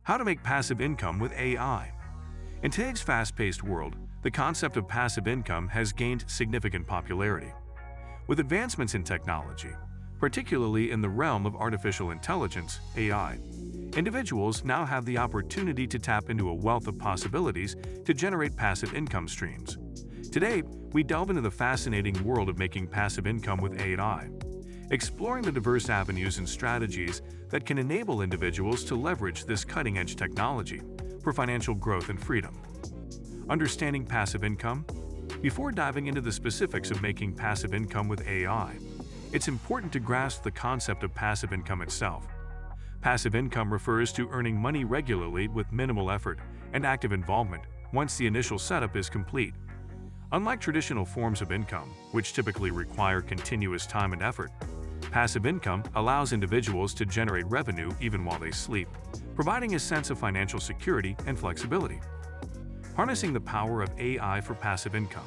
How to make passive income with AI. In today's fast-paced world, the concept of passive income has gained significant popularity. With advancements in technology, particularly in the realm of artificial intelligence (AI), individuals now have the opportunity to tap into a wealth of possibilities to generate passive income streams. Today, we delve into the fascinating world of making passive income with AI, exploring the diverse avenues and strategies that can enable individuals to leverage this cutting-edge technology for financial growth and freedom. Understanding passive income? Before diving into the specifics of making passive income with AI, it's important to grasp the concept of passive income itself. Passive income refers to earning money regularly with minimal effort and active involvement once the initial setup is complete. Unlike traditional forms of income, which typically require continuous time and effort, passive income allows individuals to generate revenue even while they sleep, providing a sense of financial security and flexibility. Harnessing the power of AI for passive income.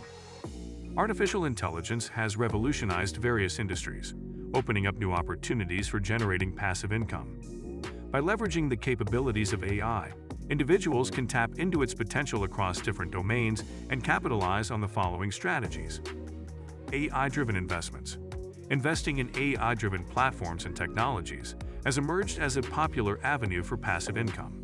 Artificial intelligence has revolutionized various industries, opening up new opportunities for generating passive income. By leveraging the capabilities of AI, individuals can tap into its potential across different domains and capitalize on the following strategies. AI-driven investments. Investing in AI-driven platforms and technologies has emerged as a popular avenue for passive income.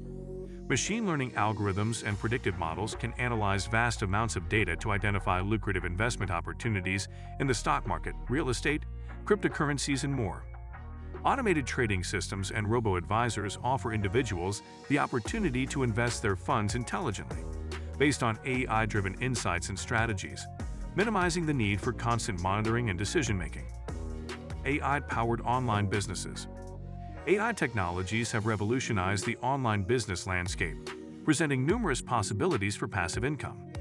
Machine learning algorithms and predictive models can analyze vast amounts of data to identify lucrative investment opportunities in the stock market, real estate, cryptocurrencies, and more. Automated trading systems and robo-advisors offer individuals the opportunity to invest their funds intelligently, based on AI-driven insights and strategies, minimizing the need for constant monitoring and decision-making. AI-powered online businesses. AI technologies have revolutionized the online business landscape, presenting numerous possibilities for passive income.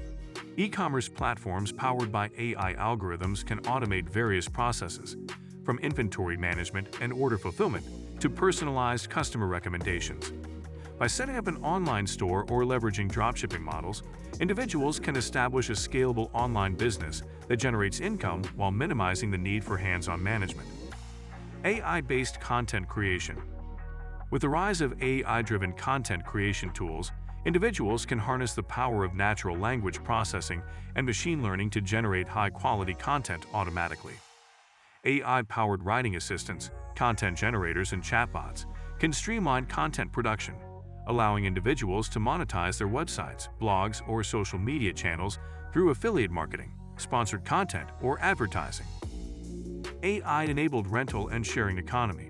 E-commerce platforms powered by AI algorithms can automate various processes, from inventory management and order fulfillment to personalized customer recommendations. By setting up an online store or leveraging dropshipping models, individuals can establish a scalable online business that generates income while minimizing the need for hands-on management. AI-based content creation. With the rise of AI-driven content creation tools, individuals can harness the power of natural language processing and machine learning to generate high-quality content automatically. AI-powered writing assistants, content generators, and chatbots can streamline content production, allowing individuals to monetize their websites, blogs, or social media channels through affiliate marketing, sponsored content, or advertising. AI-enabled rental and sharing economy.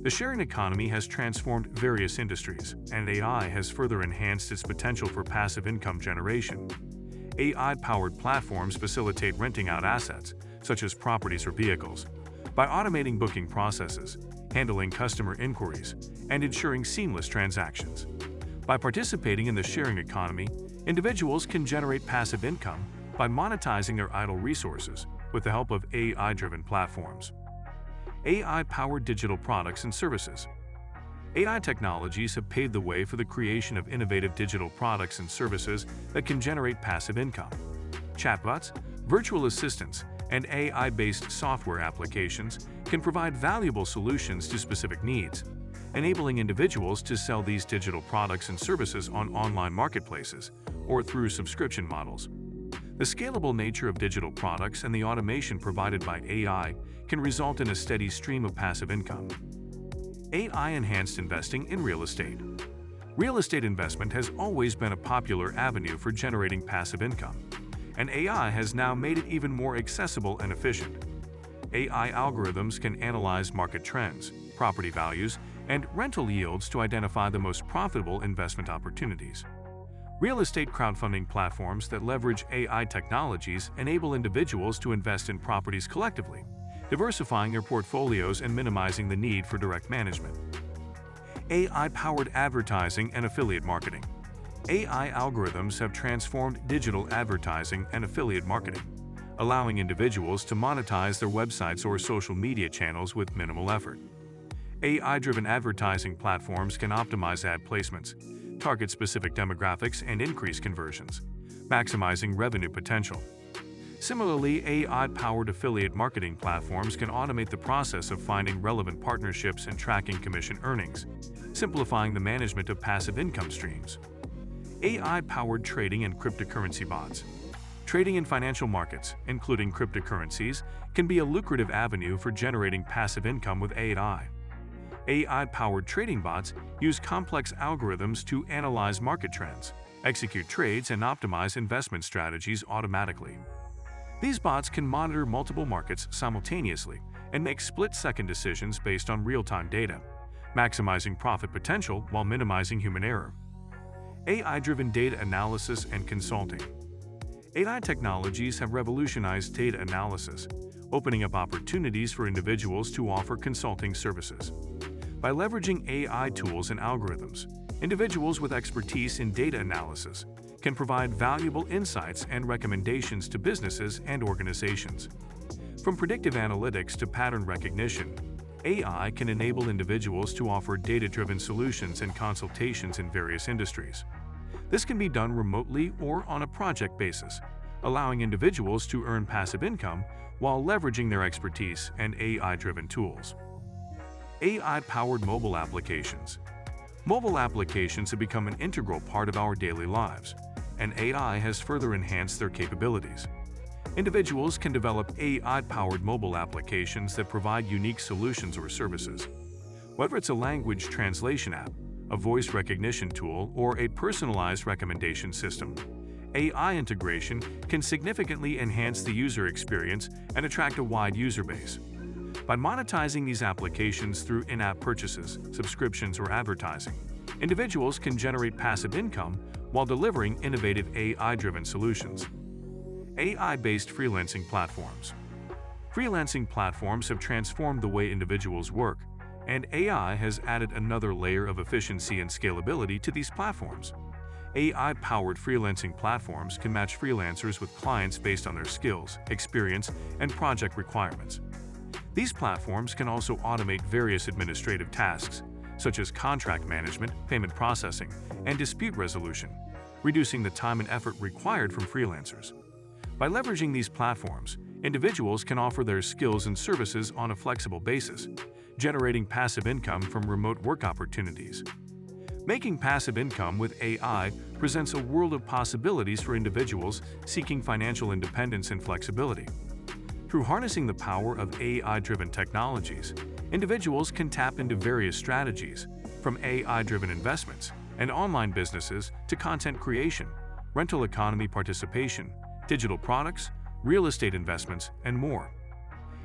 The sharing economy has transformed various industries, and AI has further enhanced its potential for passive income generation. AI-powered platforms facilitate renting out assets, such as properties or vehicles, by automating booking processes, handling customer inquiries, and ensuring seamless transactions. By participating in the sharing economy, individuals can generate passive income by monetizing their idle resources with the help of AI-driven platforms. AI-powered digital products and services. AI technologies have paved the way for the creation of innovative digital products and services that can generate passive income. Chatbots, virtual assistants, and AI-based software applications can provide valuable solutions to specific needs, enabling individuals to sell these digital products and services on online marketplaces or through subscription models. The scalable nature of digital products and the automation provided by AI can result in a steady stream of passive income. AI-enhanced investing in real estate. Real estate investment has always been a popular avenue for generating passive income, and AI has now made it even more accessible and efficient. AI algorithms can analyze market trends, property values, and rental yields to identify the most profitable investment opportunities. Real estate crowdfunding platforms that leverage AI technologies enable individuals to invest in properties collectively, diversifying their portfolios and minimizing the need for direct management. AI-powered advertising and affiliate marketing. AI algorithms have transformed digital advertising and affiliate marketing, allowing individuals to monetize their websites or social media channels with minimal effort. AI-driven advertising platforms can optimize ad placements, target specific demographics, and increase conversions, maximizing revenue potential. Similarly, AI-powered affiliate marketing platforms can automate the process of finding relevant partnerships and tracking commission earnings, simplifying the management of passive income streams. AI-powered trading and cryptocurrency bots. Trading in financial markets, including cryptocurrencies, can be a lucrative avenue for generating passive income with AI. AI-powered trading bots use complex algorithms to analyze market trends, execute trades, and optimize investment strategies automatically. These bots can monitor multiple markets simultaneously and make split-second decisions based on real-time data, maximizing profit potential while minimizing human error. AI-driven data analysis and consulting. AI technologies have revolutionized data analysis, opening up opportunities for individuals to offer consulting services. By leveraging AI tools and algorithms, individuals with expertise in data analysis can provide valuable insights and recommendations to businesses and organizations. From predictive analytics to pattern recognition, AI can enable individuals to offer data-driven solutions and consultations in various industries. This can be done remotely or on a project basis, allowing individuals to earn passive income while leveraging their expertise and AI-driven tools. AI-powered mobile applications. Mobile applications have become an integral part of our daily lives, and AI has further enhanced their capabilities. Individuals can develop AI-powered mobile applications that provide unique solutions or services. Whether it's a language translation app, a voice recognition tool, or a personalized recommendation system, AI integration can significantly enhance the user experience and attract a wide user base. By monetizing these applications through in-app purchases, subscriptions, or advertising, individuals can generate passive income while delivering innovative AI-driven solutions. AI-based freelancing platforms. Freelancing platforms have transformed the way individuals work, and AI has added another layer of efficiency and scalability to these platforms. AI-powered freelancing platforms can match freelancers with clients based on their skills, experience, and project requirements. These platforms can also automate various administrative tasks, such as contract management, payment processing, and dispute resolution, reducing the time and effort required from freelancers. By leveraging these platforms, individuals can offer their skills and services on a flexible basis, generating passive income from remote work opportunities. Making passive income with AI presents a world of possibilities for individuals seeking financial independence and flexibility. Through harnessing the power of AI-driven technologies, individuals can tap into various strategies, from AI-driven investments and online businesses to content creation, rental economy participation, digital products, real estate investments, and more.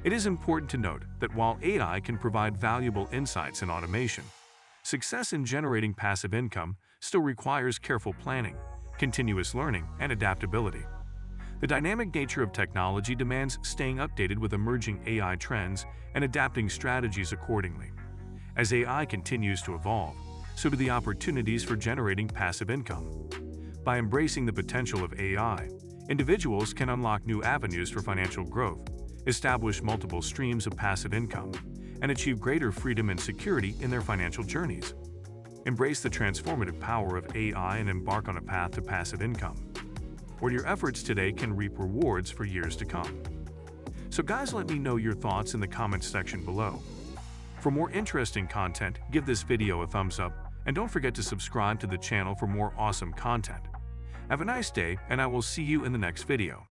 It is important to note that while AI can provide valuable insights and automation, success in generating passive income still requires careful planning, continuous learning, and adaptability. The dynamic nature of technology demands staying updated with emerging AI trends and adapting strategies accordingly. As AI continues to evolve, so do the opportunities for generating passive income. By embracing the potential of AI, individuals can unlock new avenues for financial growth, establish multiple streams of passive income, and achieve greater freedom and security in their financial journeys. Embrace the transformative power of AI and embark on a path to passive income, where your efforts today can reap rewards for years to come. So guys, let me know your thoughts in the comments section below. For more interesting content, give this video a thumbs up, and don't forget to subscribe to the channel for more awesome content. Have a nice day, and I will see you in the next video.